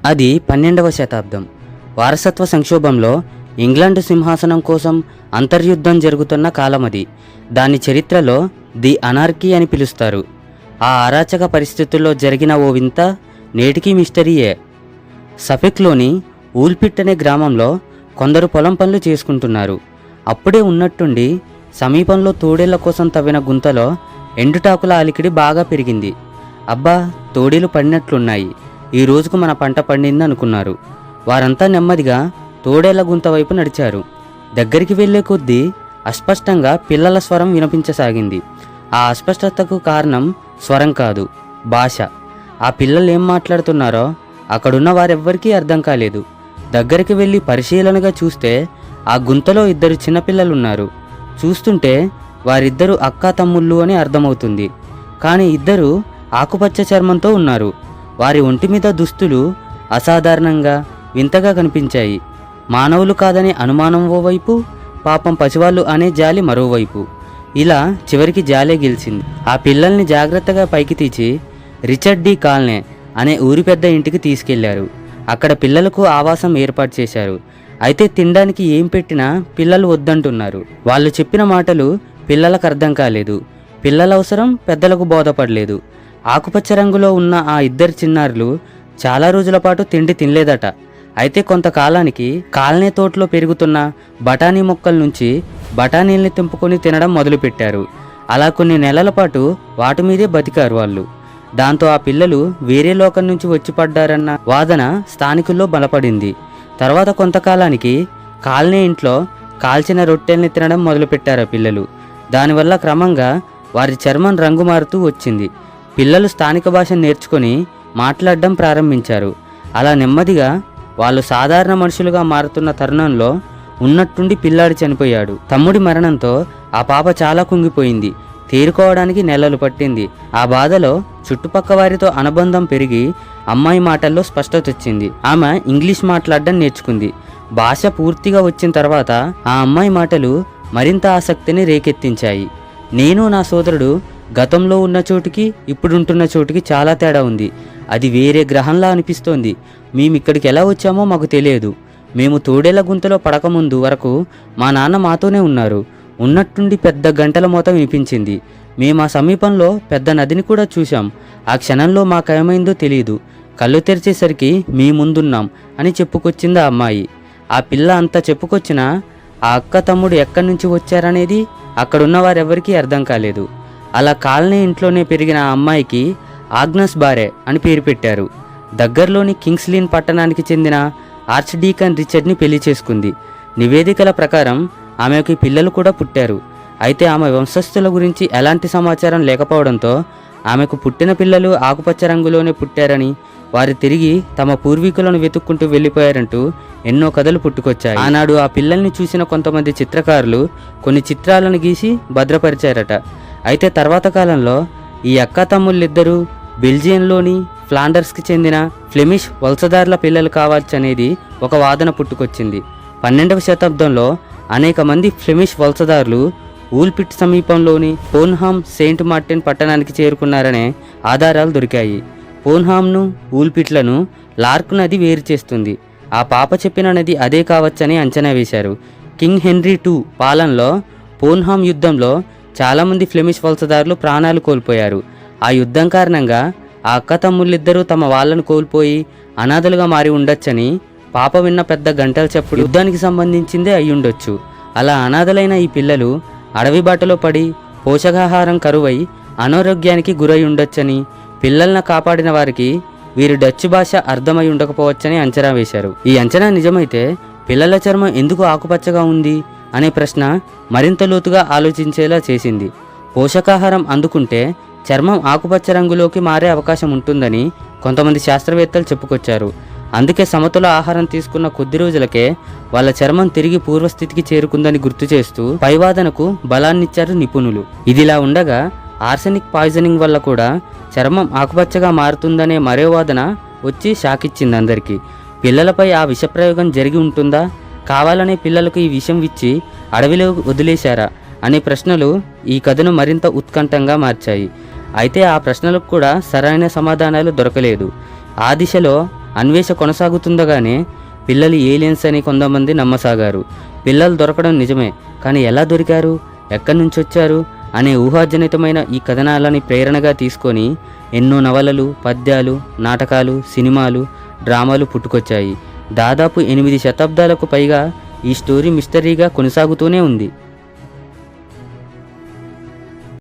అది 12వ శతాబ్దం. వారసత్వ సంక్షోభంలో ఇంగ్లాండ్ సింహాసనం కోసం అంతర్యుద్ధం జరుగుతున్న కాలమది. దాని చరిత్రలో ది అనార్కీ అని పిలుస్తారు. ఆ అరాచక పరిస్థితుల్లో జరిగిన ఓ వింత నేటికీ మిస్టరీయే. సఫెక్లోని ఊల్పిట్ అనే గ్రామంలో కొందరు పొలం పనులు చేసుకుంటున్నారు. అప్పుడే ఉన్నట్టుండి సమీపంలో తోడేళ్ల కోసం తవ్విన గుంతలో ఎండుటాకుల అలికిడి బాగా పెరిగింది. అబ్బా, తోడేలు పడినట్లున్నాయి, ఈ రోజుకు మన పంట పండింది అనుకున్నారు. వారంతా నెమ్మదిగా తోడేళ్ల గుంత వైపు నడిచారు. దగ్గరికి వెళ్లే కొద్దీ అస్పష్టంగా పిల్లల స్వరం వినిపించసాగింది. ఆ అస్పష్టతకు కారణం స్వరం కాదు, భాష. ఆ పిల్లలు ఏం మాట్లాడుతున్నారో అక్కడున్న వారెవ్వరికీ అర్థం కాలేదు. దగ్గరికి వెళ్ళి పరిశీలనగా చూస్తే ఆ గుంతలో 2 చిన్నపిల్లలున్నారు. చూస్తుంటే వారిద్దరూ అక్కా తమ్ముళ్ళు అని అర్థమవుతుంది. కానీ ఇద్దరు ఆకుపచ్చ చర్మంతో ఉన్నారు. వారి ఒంటి మీద దుస్తులు అసాధారణంగా వింతగా కనిపించాయి. మానవులు కాదనే అనుమానం ఓవైపు, పాపం పసివాళ్ళు అనే జాలి మరోవైపు. ఇలా చివరికి జాలే గెలిచింది. ఆ పిల్లల్ని జాగ్రత్తగా పైకి తీసి రిచర్డ్ డి కాల్నే అనే ఊరి పెద్ద ఇంటికి తీసుకెళ్లారు. అక్కడ పిల్లలకు ఆవాసం ఏర్పాటు చేశారు. అయితే తినడానికి ఏం పెట్టినా పిల్లలు వద్దంటున్నారు. వాళ్ళు చెప్పిన మాటలు పిల్లలకు అర్థం కాలేదు. పిల్లల అవసరం పెద్దలకు బోధపడలేదు. ఆకుపచ్చ రంగులో ఉన్న ఆ 2 చిన్నారులు చాలా రోజుల పాటు తిండి తినలేదట. అయితే కొంతకాలానికి కాలనీ తోటలో పెరుగుతున్న బఠానీ మొక్కల నుంచి బఠానీల్ని తెంపుకొని తినడం మొదలుపెట్టారు. అలా కొన్ని నెలల పాటు వాటి మీదే బతికారు వాళ్ళు. దాంతో ఆ పిల్లలు వేరే లోకం నుంచి వచ్చి పడ్డారన్న వాదన స్థానికుల్లో బలపడింది. తర్వాత కొంతకాలానికి కాలనీ ఇంట్లో కాల్చిన రొట్టెల్ని తినడం మొదలుపెట్టారు ఆ పిల్లలు. దానివల్ల క్రమంగా వారి చర్మం రంగు మారుతూ వచ్చింది. పిల్లలు స్థానిక భాష నేర్చుకొని మాట్లాడడం ప్రారంభించారు. అలా నెమ్మదిగా వాళ్ళు సాధారణ మనుషులుగా మారుతున్న తరుణంలో ఉన్నట్టుండి పిల్లాడి చనిపోయాడు. తమ్ముడి మరణంతో ఆ పాప చాలా కుంగిపోయింది. తేరుకోవడానికి నెలలు పట్టింది. ఆ బాధలో చుట్టుపక్క వారితో అనుబంధం పెరిగి అమ్మాయి మాటల్లో స్పష్టత వచ్చింది. ఆమె ఇంగ్లీష్ మాట్లాడడం నేర్చుకుంది. భాష పూర్తిగా వచ్చిన తర్వాత ఆ అమ్మాయి మాటలు మరింత ఆసక్తిని రేకెత్తించాయి. నేను నా సోదరుడు గతంలో ఉన్న చోటుకి ఇప్పుడుంటున్న చోటుకి చాలా తేడా ఉంది. అది వేరే గ్రహంలా అనిపిస్తోంది. మేమిక్కడికి ఎలా వచ్చామో మాకు తెలియదు. మేము తోడేళ్ల గుంతలో పడకముందు వరకు మా నాన్న మాతోనే ఉన్నారు. ఉన్నట్టుండి పెద్ద గంటల మోత వినిపించింది. మేము ఆ సమీపంలో పెద్ద నదిని కూడా చూశాం. ఆ క్షణంలో మాకేమైందో తెలియదు. కళ్ళు తెరిచేసరికి మీ ముందున్నాం అని చెప్పుకొచ్చింది ఆ అమ్మాయి. ఆ పిల్ల అంతా చెప్పుకొచ్చినా ఆ అక్క తమ్ముడు ఎక్కడి నుంచి వచ్చారనేది అక్కడున్న వారెవరికీ అర్థం కాలేదు. అలా కాలనీ ఇంట్లోనే పెరిగిన ఆ అమ్మాయికి ఆగ్నస్ బారే అని పేరు పెట్టారు. దగ్గరలోని కింగ్స్లిన్ పట్టణానికి చెందిన ఆర్చ్ డీకన్ రిచర్డ్ని పెళ్లి చేసుకుంది. నివేదికల ప్రకారం ఆమెకి పిల్లలు కూడా పుట్టారు. అయితే ఆమె వంశస్థుల గురించి ఎలాంటి సమాచారం లేకపోవడంతో ఆమెకు పుట్టిన పిల్లలు ఆకుపచ్చ రంగులోనే పుట్టారని, వారు తిరిగి తమ పూర్వీకులను వెతుక్కుంటూ వెళ్ళిపోయారంటూ ఎన్నో కథలు పుట్టుకొచ్చాయి. ఆనాడు ఆ పిల్లల్ని చూసిన కొంతమంది చిత్రకారులు కొన్ని చిత్రాలను గీసి భద్రపరిచారట. అయితే తర్వాత కాలంలో ఈ అక్క తమ్ముళ్ళిద్దరూ బెల్జియంలోని ఫ్లాండర్స్కి చెందిన ఫ్లెమిష్ వలసదారుల పిల్లలు కావచ్చనేది ఒక వాదన పుట్టుకొచ్చింది. 12వ శతాబ్దంలో అనేక మంది ఫ్లెమిష్ వలసదారులు ఊల్పిట్ సమీపంలోని పోన్హామ్ సెయింట్ మార్టిన్ పట్టణానికి చేరుకున్నారనే ఆధారాలు దొరికాయి. పోన్హామ్ను ఊల్పిట్లను లార్క్ నది వేరు చేస్తుంది. ఆ పాప చెప్పిన నది అదే కావచ్చని అంచనా వేశారు. కింగ్ హెన్రీ II పాలనలో పోన్హామ్ యుద్ధంలో చాలామంది ఫ్లెమిష్ వలసదారులు ప్రాణాలు కోల్పోయారు. ఆ యుద్ధం కారణంగా ఆ అక్క తమ్ముళ్ళిద్దరూ తమ వాళ్ళను కోల్పోయి అనాథలుగా మారి ఉండొచ్చని పాప విన్న పెద్ద గంటల చప్పుడు యుద్ధానికి సంబంధించిందే అయ్యుండొచ్చు. అలా అనాథలైన ఈ పిల్లలు అడవి బాటలో పడి పోషకాహారం కరువై అనారోగ్యానికి గురై ఉండొచ్చని, పిల్లలను కాపాడిన వారికి వీరి డచ్ భాష అర్థమై ఉండకపోవచ్చని అంచనా వేశారు. ఈ అంచనా నిజమైతే పిల్లల చర్మం ఎందుకు ఆకుపచ్చగా ఉంది అనే ప్రశ్న మరింత లోతుగా ఆలోచించేలా చేసింది. పోషకాహారం అందుకుంటే చర్మం ఆకుపచ్చ రంగులోకి మారే అవకాశం ఉంటుందని కొంతమంది శాస్త్రవేత్తలు చెప్పుకొచ్చారు. అందుకే సమతుల ఆహారం తీసుకున్న కొద్ది రోజులకే వాళ్ళ చర్మం తిరిగి పూర్వస్థితికి చేరుకుందని గుర్తు చేస్తూ పైవాదనకు బలాన్నిచ్చారు నిపుణులు. ఇదిలా ఉండగా ఆర్సెనిక్ పాయిజనింగ్ వల్ల కూడా చర్మం ఆకుపచ్చగా మారుతుందనే మరో వాదన వచ్చి షాకిచ్చింది అందరికీ. పిల్లలపై ఆ విషప్రయోగం జరిగి ఉంటుందా, కావాలనే పిల్లలకు ఈ విషం ఇచ్చి అడవిలో వదిలేశారా అనే ప్రశ్నలు ఈ కథను మరింత ఉత్కంఠంగా మార్చాయి. అయితే ఆ ప్రశ్నలకు కూడా సరైన సమాధానాలు దొరకలేదు. ఆ దిశలో అన్వేషణ కొనసాగుతుండగానే పిల్లలు ఏలియన్స్ అని కొంతమంది నమ్మసాగారు. పిల్లలు దొరకడం నిజమే, కానీ ఎలా దొరికారు, ఎక్కడి నుంచి వచ్చారు అనే ఊహాజనితమైన ఈ కథనాలని ప్రేరణగా తీసుకొని ఎన్నో నవలలు, పద్యాలు, నాటకాలు, సినిమాలు, డ్రామాలు పుట్టుకొచ్చాయి. దాదాపు 8 శతాబ్దాలకు పైగా ఈ స్టోరీ మిస్టరీగా కొనసాగుతూనే ఉంది.